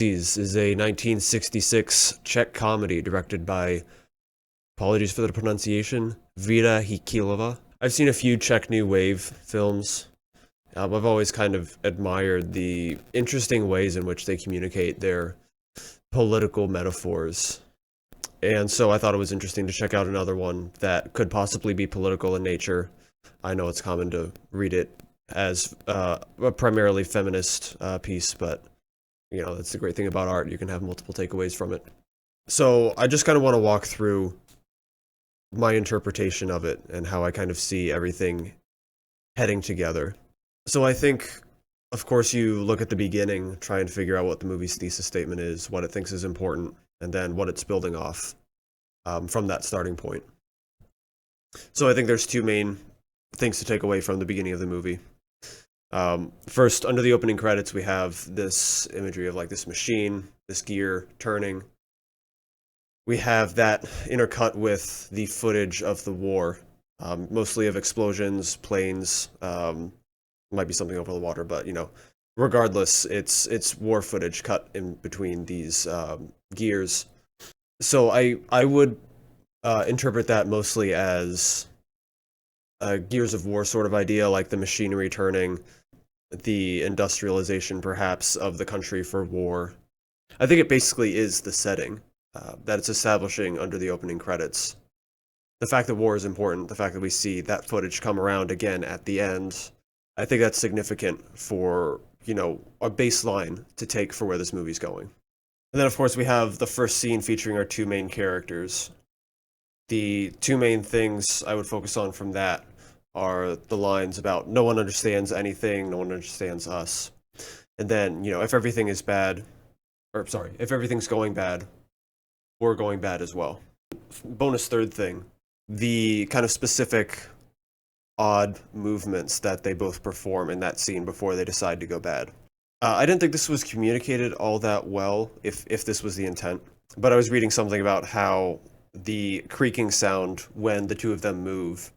Daisies is a 1966 Czech comedy directed by, apologies for the pronunciation, Vida Hikilova. I've seen a few Czech New Wave films. I've always kind of admired the interesting ways in which they communicate their political metaphors. And so I thought it was interesting to check out another one that could possibly be political in nature. I know it's common to read it as a primarily feminist piece, but you know, that's the great thing about art. You can have multiple takeaways from it. So I just kind of want to walk through my interpretation of it and how I kind of see everything heading together. So I think, of course, you look at the beginning, try and figure out what the movie's thesis statement is, what it thinks is important, and then what it's building off from that starting point. So I think there's two main things to take away from the beginning of the movie. First, under the opening credits, we have this imagery of like this machine, this gear turning. We have that intercut with the footage of the war, mostly of explosions, planes, might be something over the water, but you know, regardless, it's war footage cut in between these gears. So I would interpret that mostly as a Gears of War sort of idea, like the machinery turning, the industrialization perhaps of the country for war. I think it basically is the setting that it's establishing under the opening credits. The fact that war is important, the fact that we see that footage come around again at the end, I think that's significant for, you know, a baseline to take for where this movie's going. And then, of course, we have the first scene featuring our two main characters. The two main things I would focus on from that are the lines about no one understands anything, no one understands us. And then, you know, if everything is bad, or sorry, if everything's going bad, we're going bad as well. Bonus third thing, the kind of specific odd movements that they both perform in that scene before they decide to go bad. I didn't think this was communicated all that well, if this was the intent, but I was reading something about how the creaking sound when the two of them move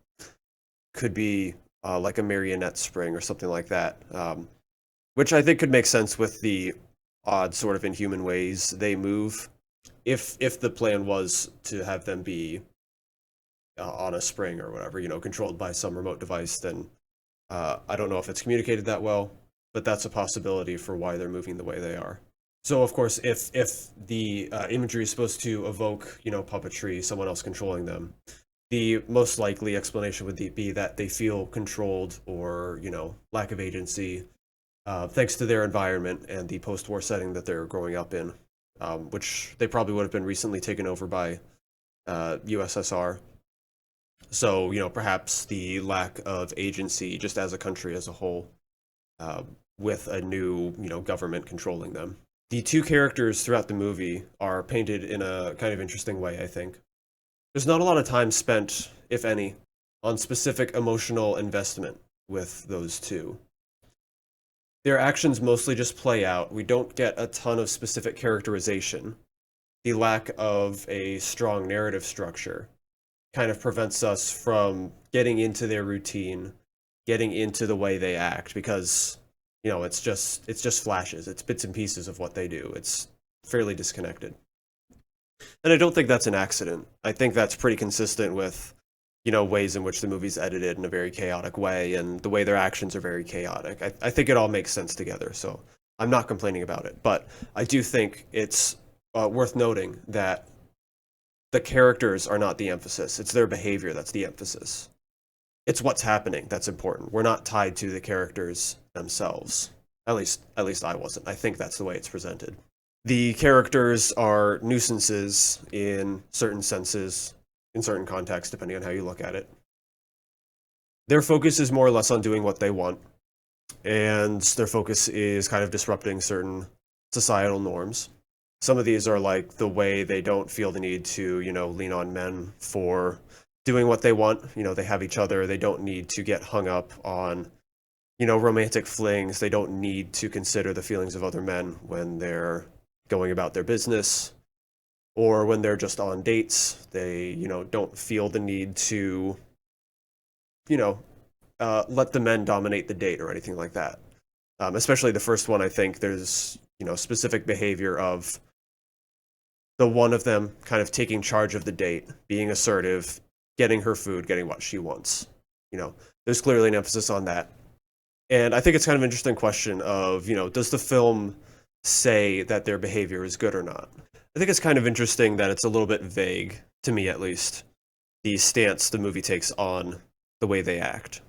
could be like a marionette spring or something like that, which I think could make sense with the odd sort of inhuman ways they move. If the plan was to have them be on a spring or whatever, you know, controlled by some remote device, then I don't know if it's communicated that well, but that's a possibility for why they're moving the way they are. So of course, if the imagery is supposed to evoke, you know, puppetry, someone else controlling them, the most likely explanation would be that they feel controlled or, you know, lack of agency, thanks to their environment and the post-war setting that they're growing up in, which they probably would have been recently taken over by USSR. So, you know, perhaps the lack of agency just as a country as a whole, with a new, you know, government controlling them. The two characters throughout the movie are painted in a kind of interesting way, I think. There's not a lot of time spent, if any, on specific emotional investment with those two. Their actions mostly just play out. We don't get a ton of specific characterization. The lack of a strong narrative structure kind of prevents us from getting into their routine, getting into the way they act, because, you know, it's just flashes, it's bits and pieces of what they do. It's fairly disconnected. And I don't think that's an accident. I think that's pretty consistent with, you know, ways in which the movie's edited in a very chaotic way, and the way their actions are very chaotic. I think it all makes sense together, so I'm not complaining about it. But I do think it's worth noting that the characters are not the emphasis. It's their behavior that's the emphasis. It's what's happening that's important. We're not tied to the characters themselves. At least I wasn't. I think that's the way it's presented. The characters are nuisances in certain senses, in certain contexts, depending on how you look at it. Their focus is more or less on doing what they want, and their focus is kind of disrupting certain societal norms. Some of these are like the way they don't feel the need to, you know, lean on men for doing what they want. You know, they have each other. They don't need to get hung up on, you know, romantic flings. They don't need to consider the feelings of other men when they're going about their business or when they're just on dates. They, you know, don't feel the need to, you know, let the men dominate the date or anything like that. Especially the first one, I think there's, specific behavior of the one of them kind of taking charge of the date, being assertive, getting her food, getting what she wants. There's clearly an emphasis on that. And I think it's kind of an interesting question of, does the film say that their behavior is good or not? I think it's kind of interesting that it's a little bit vague, to me at least, the stance the movie takes on the way they act.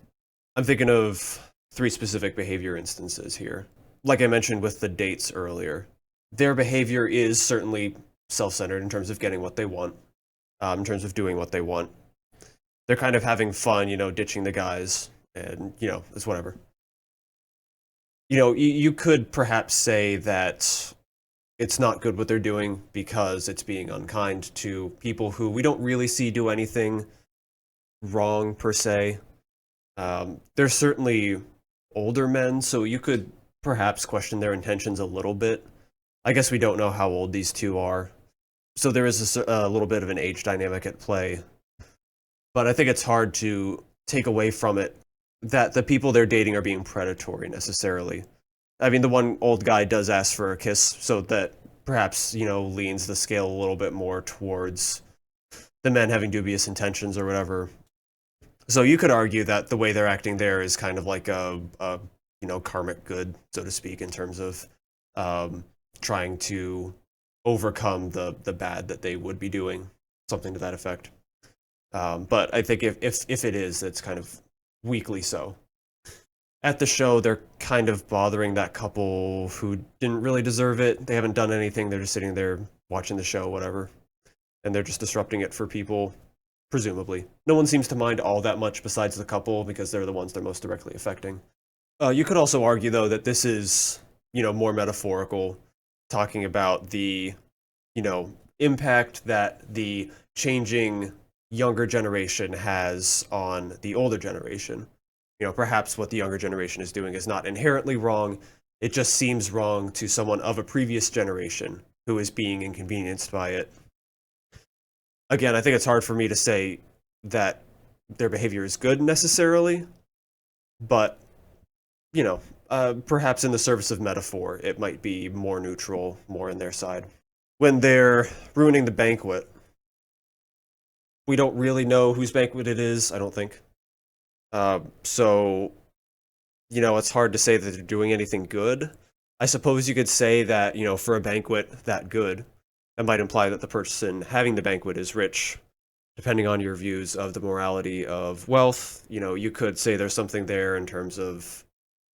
I'm thinking of 3 specific behavior instances here. Like I mentioned with the dates earlier, their behavior is certainly self-centered in terms of getting what they want, in terms of doing what they want. They're kind of having fun, ditching the guys, and, it's whatever. You could perhaps say that it's not good what they're doing because it's being unkind to people who we don't really see do anything wrong, per se. They're certainly older men, so you could perhaps question their intentions a little bit. I guess we don't know how old these two are, so there is a little bit of an age dynamic at play. But I think it's hard to take away from it that the people they're dating are being predatory necessarily. I mean, the one old guy does ask for a kiss, so that perhaps, leans the scale a little bit more towards the men having dubious intentions or whatever. So you could argue that the way they're acting there is kind of like a karmic good, so to speak, in terms of trying to overcome the bad that they would be doing, something to that effect. But I think if it is, it's kind of weakly so. At the show, they're kind of bothering that couple who didn't really deserve it. They haven't done anything. They're just sitting there watching the show, whatever. And they're just disrupting it for people, presumably. No one seems to mind all that much besides the couple because they're the ones they're most directly affecting. You could also argue, though, that this is, more metaphorical, talking about the, impact that the changing younger generation has on the older generation. Perhaps what the younger generation is doing is not inherently wrong. It just seems wrong to someone of a previous generation who is being inconvenienced by it. Again, I think it's hard for me to say that their behavior is good necessarily, but, perhaps in the service of metaphor, it might be more neutral, more on their side. When they're ruining the banquet, we don't really know whose banquet it is, I don't think. So, it's hard to say that they're doing anything good. I suppose you could say that, for a banquet that good, that might imply that the person having the banquet is rich. Depending on your views of the morality of wealth, you could say there's something there in terms of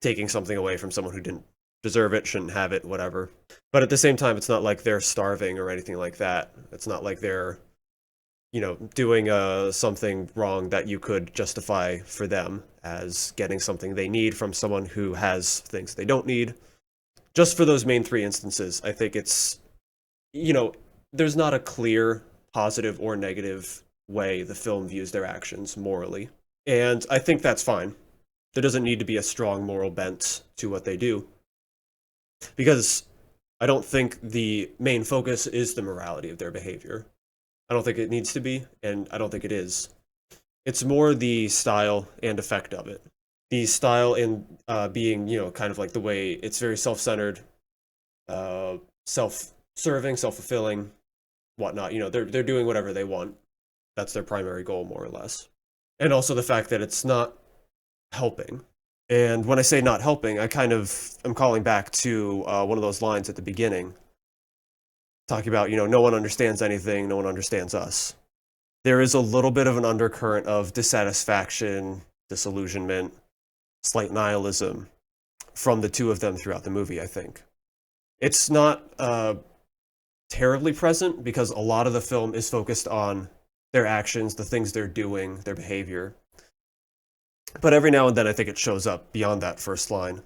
taking something away from someone who didn't deserve it, shouldn't have it, whatever. But at the same time, it's not like they're starving or anything like that. It's not like they're doing something wrong that you could justify for them as getting something they need from someone who has things they don't need. Just for those main 3 instances, I think it's, there's not a clear positive or negative way the film views their actions morally. And I think that's fine. There doesn't need to be a strong moral bent to what they do. Because I don't think the main focus is the morality of their behavior. I don't think it needs to be, and I don't think it is. It's more the style and effect of it. The style and being, kind of like the way it's very self-centered, self-serving, self-fulfilling, whatnot. They're doing whatever they want. That's their primary goal, more or less. And also the fact that it's not helping. And when I say not helping, I kind of am calling back to one of those lines at the beginning, talking about, no one understands anything, no one understands us. There is a little bit of an undercurrent of dissatisfaction, disillusionment, slight nihilism from the two of them throughout the movie, I think. It's not terribly present because a lot of the film is focused on their actions, the things they're doing, their behavior. But every now and then I think it shows up beyond that first line.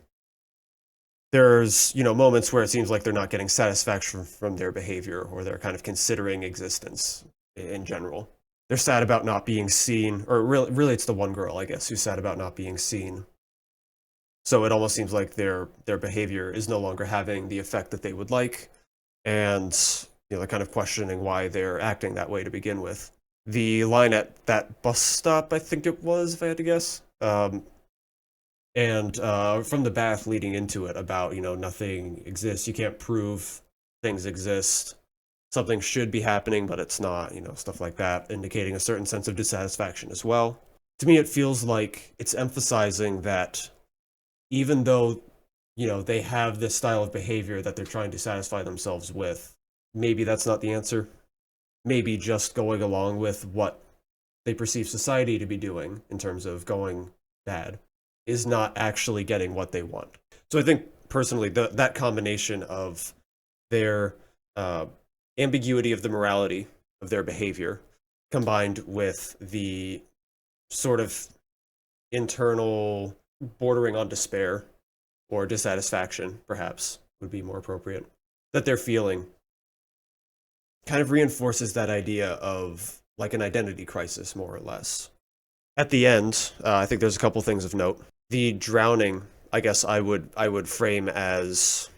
There's, moments where it seems like they're not getting satisfaction from their behavior, or they're kind of considering existence in general. They're sad about not being seen, or really it's the one girl, I guess, who's sad about not being seen. So it almost seems like their behavior is no longer having the effect that they would like, and, they're kind of questioning why they're acting that way to begin with. The line at that bus stop, I think it was, if I had to guess, And from the bath leading into it about, nothing exists. You can't prove things exist. Something should be happening, but it's not, stuff like that, indicating a certain sense of dissatisfaction as well. To me, it feels like it's emphasizing that even though, they have this style of behavior that they're trying to satisfy themselves with, maybe that's not the answer. Maybe just going along with what they perceive society to be doing in terms of going bad is not actually getting what they want. So I think personally that combination of their ambiguity of the morality of their behavior combined with the sort of internal bordering on despair or dissatisfaction, perhaps would be more appropriate, that they're feeling kind of reinforces that idea of like an identity crisis, more or less. At the end, I think there's a couple things of note. The drowning, I guess I would frame as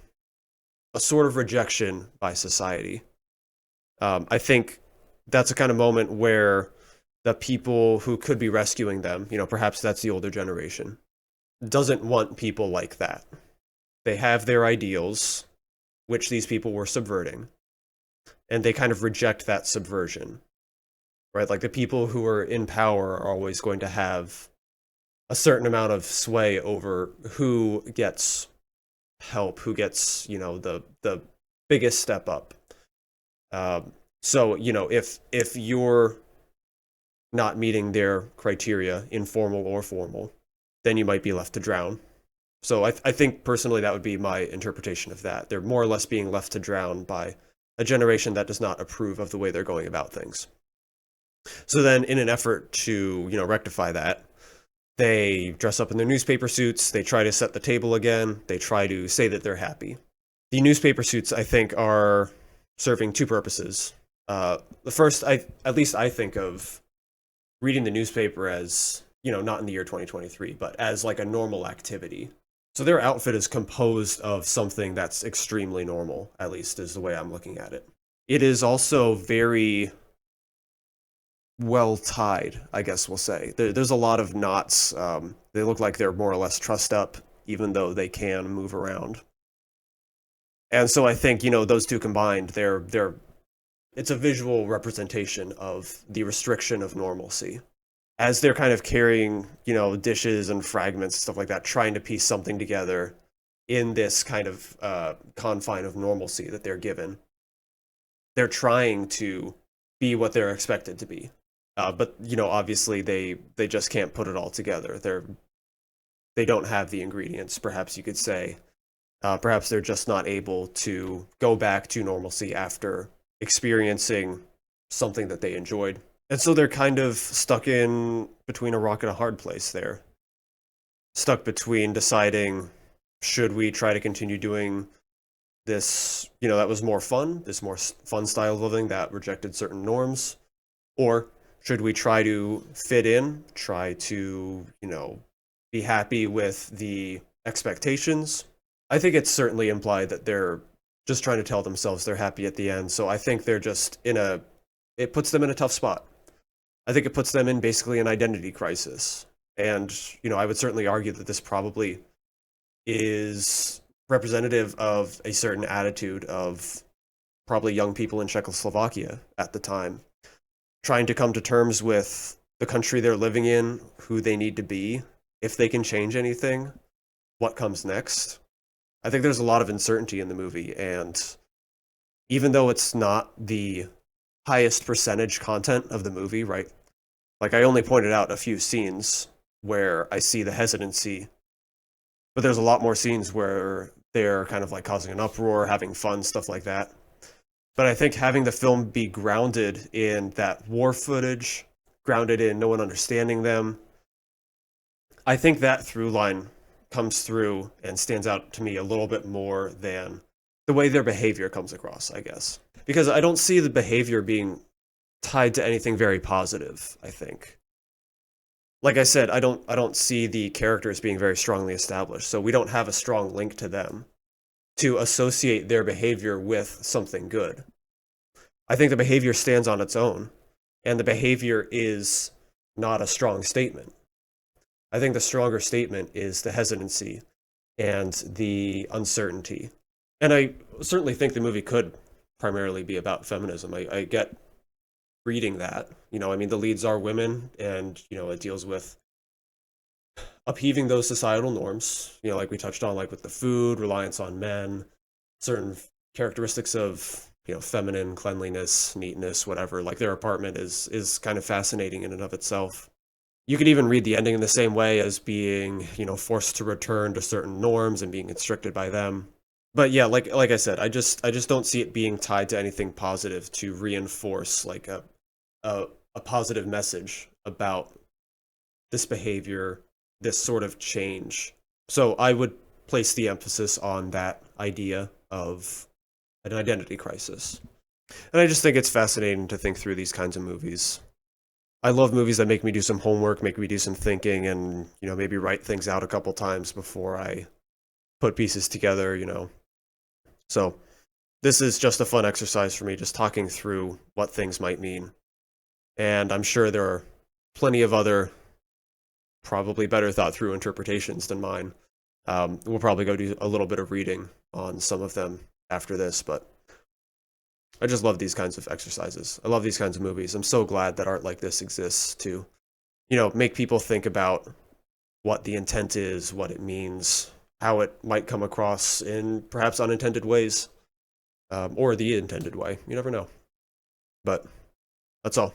a sort of rejection by society. I think that's a kind of moment where the people who could be rescuing them, perhaps that's the older generation, doesn't want people like that. They have their ideals, which these people were subverting, and they kind of reject that subversion, right? Like the people who are in power are always going to have a certain amount of sway over who gets help, who gets, the biggest step up. So, if you're not meeting their criteria, informal or formal, then you might be left to drown. So I think personally that would be my interpretation of that. They're more or less being left to drown by a generation that does not approve of the way they're going about things. So then in an effort to, rectify that, they dress up in their newspaper suits, they try to set the table again, they try to say that they're happy. The newspaper suits, I think, are serving two purposes. The first, at least I think of reading the newspaper as, not in the year 2023, but as like a normal activity. So their outfit is composed of something that's extremely normal, at least is the way I'm looking at it. It is also very well tied, I guess we'll say. There's a lot of knots. They look like they're more or less trussed up, even though they can move around. And so I think, those two combined, it's a visual representation of the restriction of normalcy. As they're kind of carrying, dishes and fragments, stuff like that, trying to piece something together in this kind of confine of normalcy that they're given. They're trying to be what they're expected to be. But, obviously they just can't put it all together. They don't have the ingredients, perhaps you could say. Perhaps they're just not able to go back to normalcy after experiencing something that they enjoyed. And so they're kind of stuck in between a rock and a hard place there. Stuck between deciding, should we try to continue doing this, that was more fun, this more fun style of living that rejected certain norms? Or should we try to fit in, try to, be happy with the expectations? I think it's certainly implied that they're just trying to tell themselves they're happy at the end. So I think they're just it puts them in a tough spot. I think it puts them in basically an identity crisis. And, I would certainly argue that this probably is representative of a certain attitude of probably young people in Czechoslovakia at the time, trying to come to terms with the country they're living in, who they need to be, if they can change anything, what comes next. I think there's a lot of uncertainty in the movie, and even though it's not the highest percentage content of the movie, right? Like I only pointed out a few scenes where I see the hesitancy, but there's a lot more scenes where they're kind of like causing an uproar, having fun, stuff like that. But I think having the film be grounded in that war footage, grounded in no one understanding them, I think that through line comes through and stands out to me a little bit more than the way their behavior comes across, I guess. Because I don't see the behavior being tied to anything very positive, I think. Like I said, I don't see the characters being very strongly established, so we don't have a strong link to them to associate their behavior with something good. I think the behavior stands on its own, and the behavior is not a strong statement. I think the stronger statement is the hesitancy and the uncertainty. And I certainly think the movie could primarily be about feminism. I get reading that. I mean, the leads are women, and, it deals with upheaving those societal norms, like we touched on, like with the food, reliance on men, certain characteristics of, feminine cleanliness, neatness, whatever. Like their apartment is kind of fascinating in and of itself. You could even read the ending in the same way as being, forced to return to certain norms and being constricted by them. But yeah, like I said, I just don't see it being tied to anything positive to reinforce like a positive message about this behavior, this sort of change. So I would place the emphasis on that idea of an identity crisis. And I just think it's fascinating to think through these kinds of movies. I love movies that make me do some homework, make me do some thinking, and, maybe write things out a couple times before I put pieces together. So this is just a fun exercise for me, just talking through what things might mean. And I'm sure there are plenty of other, probably better thought through interpretations than mine. We'll probably go do a little bit of reading on some of them after this, but I just love these kinds of exercises. I love these kinds of movies. I'm so glad that art like this exists to, make people think about what the intent is, what it means, how it might come across in perhaps unintended ways, or the intended way. You never know. But that's all.